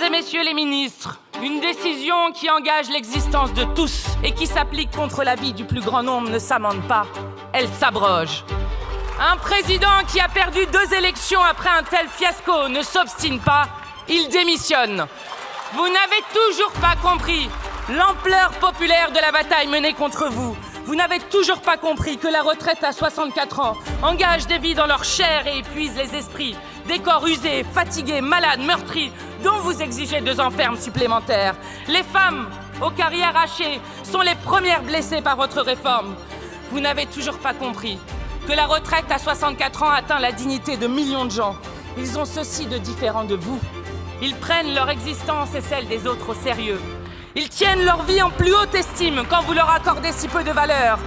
et messieurs les ministres, une décision qui engage l'existence de tous et qui s'applique contre la vie du plus grand nombre ne s'amende pas, elle s'abroge. Un président qui a perdu 2 élections après un tel fiasco ne s'obstine pas, il démissionne. Vous n'avez toujours pas compris l'ampleur populaire de la bataille menée contre vous. Vous n'avez toujours pas compris que la retraite à 64 ans engage des vies dans leur chair et épuise les esprits, des corps usés, fatigués, malades, meurtris, dont vous exigez 2 ans ferme supplémentaires. Les femmes, aux carrières hachées, sont les premières blessées par votre réforme. Vous n'avez toujours pas compris que la retraite à 64 ans atteint la dignité de millions de gens. Ils ont ceci de différent de vous. Ils prennent leur existence et celle des autres au sérieux. Ils tiennent leur vie en plus haute estime quand vous leur accordez si peu de valeur.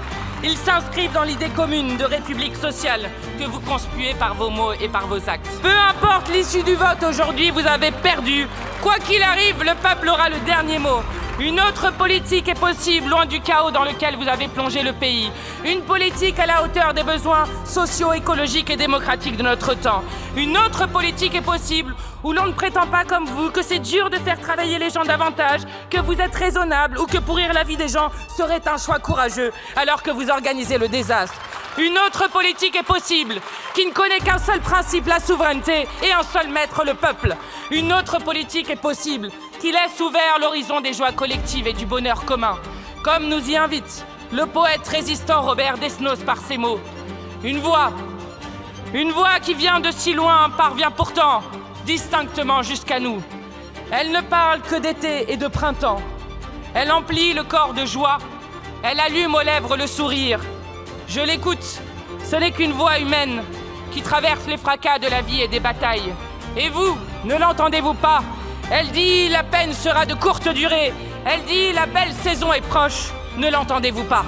Ils s'inscrivent dans l'idée commune de république sociale que vous conspuez par vos mots et par vos actes. Peu importe l'issue du vote aujourd'hui, vous avez perdu. Quoi qu'il arrive, le peuple aura le dernier mot. Une autre politique est possible, loin du chaos dans lequel vous avez plongé le pays. Une politique à la hauteur des besoins sociaux, écologiques et démocratiques de notre temps. Une autre politique est possible, où l'on ne prétend pas comme vous que c'est dur de faire travailler les gens davantage, que vous êtes raisonnable ou que pourrir la vie des gens serait un choix courageux, alors que vous organisez le désastre. Une autre politique est possible, qui ne connaît qu'un seul principe, la souveraineté, et un seul maître, le peuple. Une autre politique est possible, qui laisse ouvert l'horizon des joies collectives et du bonheur commun. Comme nous y invite le poète résistant Robert Desnos par ces mots. Une voix qui vient de si loin parvient pourtant distinctement jusqu'à nous. Elle ne parle que d'été et de printemps. Elle emplit le corps de joie, elle allume aux lèvres le sourire. Je l'écoute, ce n'est qu'une voix humaine qui traverse les fracas de la vie et des batailles. Et vous, ne l'entendez-vous pas? Elle dit la peine sera de courte durée. Elle dit la belle saison est proche. Ne l'entendez-vous pas?